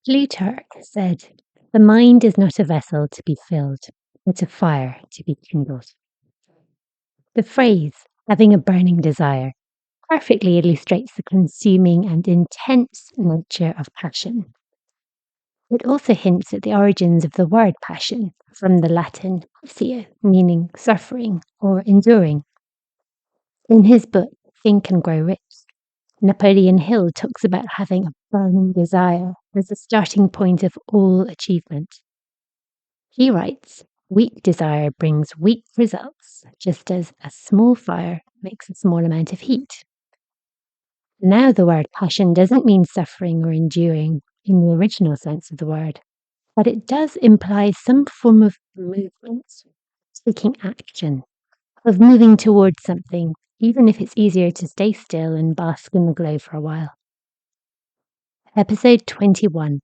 Plutarch said, "The mind is not a vessel to be filled, but a fire to be kindled." The phrase, having a burning desire, perfectly illustrates the consuming and intense nature of passion. It also hints at the origins of the word passion, from the Latin passio, meaning suffering or enduring. In his book, Think and Grow Rich, Napoleon Hill talks about having a burning desire as the starting point of all achievement. He writes, "Weak desire brings weak results, just as a small fire makes a small amount of heat." Now, the word passion doesn't mean suffering or enduring in the original sense of the word, but it does imply some form of movement, taking action, of moving towards something, even if it's easier to stay still and bask in the glow for a while. Episode 21,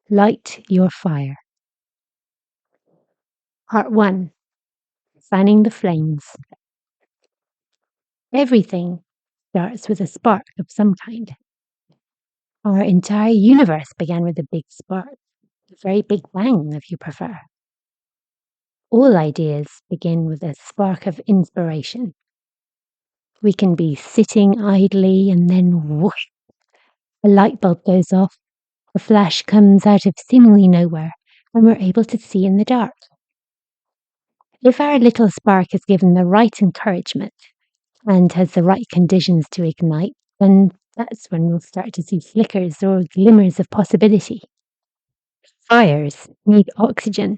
Light Your Fire. Part 1, Fanning the Flames. Everything starts with a spark of some kind. Our entire universe began with a big spark, a very big bang, if you prefer. All ideas begin with a spark of inspiration. We can be sitting idly and then whoosh, a light bulb goes off, a flash comes out of seemingly nowhere, and we're able to see in the dark. If our little spark is given the right encouragement and has the right conditions to ignite, then that's when we'll start to see flickers or glimmers of possibility. Fires need oxygen.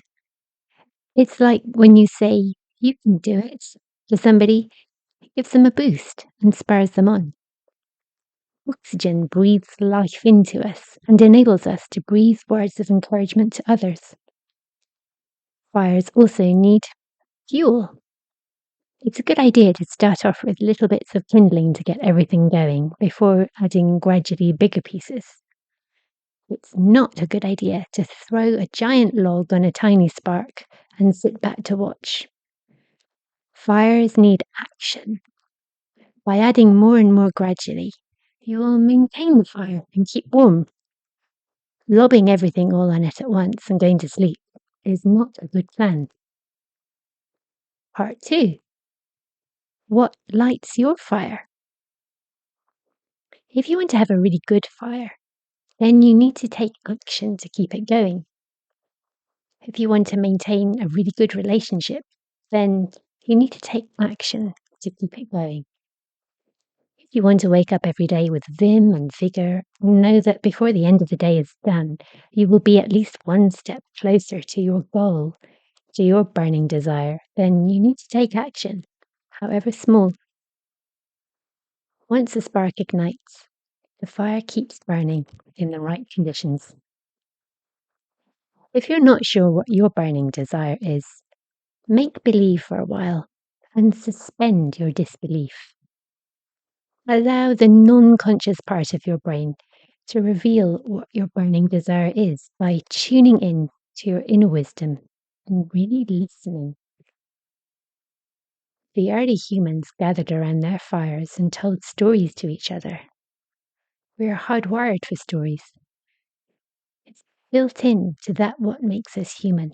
It's like when you say, "You can do it," to somebody, it gives them a boost and spurs them on. Oxygen breathes life into us and enables us to breathe words of encouragement to others. Fires also need fuel. It's a good idea to start off with little bits of kindling to get everything going before adding gradually bigger pieces. It's not a good idea to throw a giant log on a tiny spark and sit back to watch. Fires need action. By adding more and more gradually, you will maintain the fire and keep warm. Lobbing everything all on it at once and going to sleep is not a good plan. Part 2. What lights your fire? If you want to have a really good fire, then you need to take action to keep it going. If you want to maintain a really good relationship, then you need to take action to keep it going. If you want to wake up every day with vim and vigour, and know that before the end of the day is done, you will be at least one step closer to your goal, to your burning desire, then you need to take action, however small. Once the spark ignites, the fire keeps burning in the right conditions. If you're not sure what your burning desire is, make believe for a while and suspend your disbelief. Allow the non-conscious part of your brain to reveal what your burning desire is by tuning in to your inner wisdom and really listening. The early humans gathered around their fires and told stories to each other. We are hardwired for stories. It's built in to that what makes us human.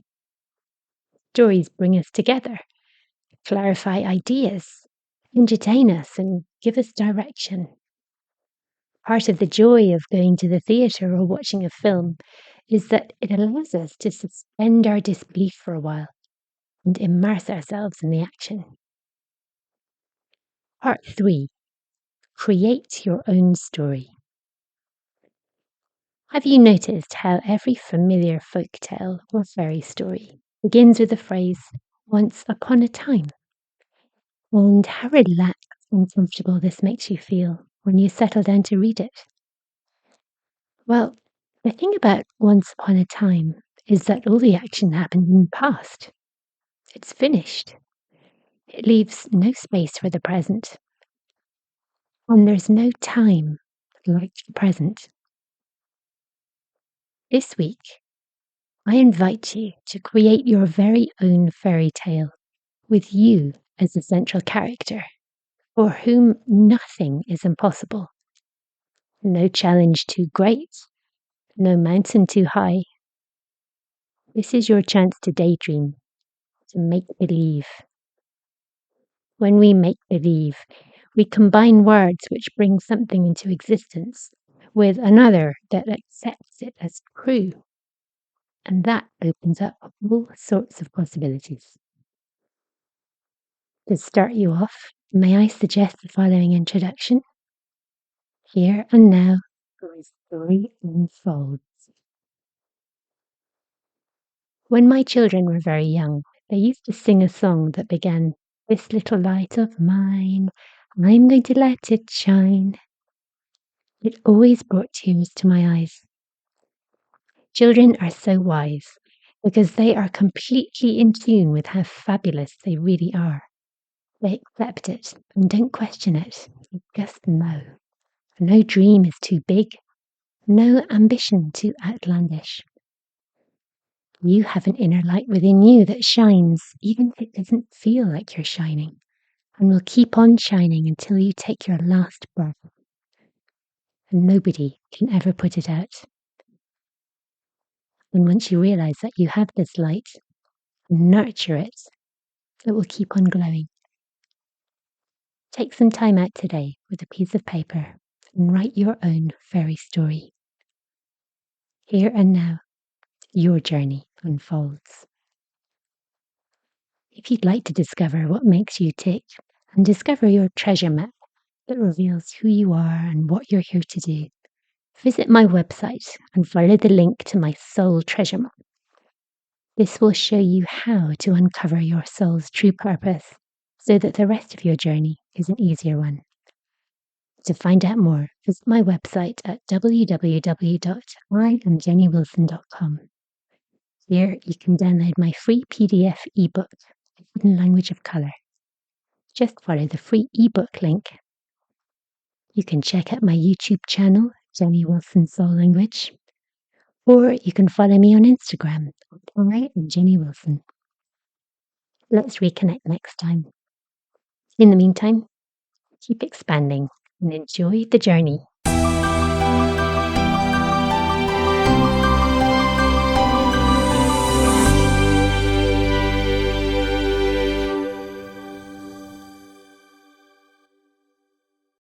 Stories bring us together, clarify ideas, entertain us, and give us direction. Part of the joy of going to the theatre or watching a film is that it allows us to suspend our disbelief for a while and immerse ourselves in the action. Part 3. Create your own story. Have you noticed how every familiar folk tale or fairy story begins with the phrase, "once upon a time"? And how relaxed and comfortable this makes you feel when you settle down to read it. Well, the thing about "once upon a time" is that all the action happened in the past. It's finished. It leaves no space for the present. And there's no time like the present. This week, I invite you to create your very own fairy tale with you as the central character, for whom nothing is impossible. No challenge too great, no mountain too high. This is your chance to daydream, to make believe. When we make believe, we combine words which bring something into existence with another that accepts it as true. And that opens up all sorts of possibilities. To start you off, may I suggest the following introduction? Here and now, the story unfolds. When my children were very young, they used to sing a song that began, "This little light of mine, I'm going to let it shine." It always brought tears to my eyes. Children are so wise because they are completely in tune with how fabulous they really are. They accept it and don't question it. They just know. No dream is too big, no ambition too outlandish. You have an inner light within you that shines, even if it doesn't feel like you're shining, and will keep on shining until you take your last breath. And nobody can ever put it out. And once you realize that you have this light, nurture it, it will keep on glowing. Take some time out today with a piece of paper and write your own fairy story. Here and now, your journey unfolds. If you'd like to discover what makes you tick and discover your treasure map that reveals who you are and what you're here to do, visit my website and follow the link to my soul treasure map. This will show you how to uncover your soul's true purpose so that the rest of your journey is an easier one. To find out more, visit my website at www.iamjennywilson.com. Here you can download my free PDF ebook, The Hidden Language of Colour. Just follow the free ebook link. You can check out my YouTube channel, Jenny Wilson Soul Language, or you can follow me on Instagram, I am Jenny Wilson. Let's reconnect next time. In the meantime, keep expanding and enjoy the journey.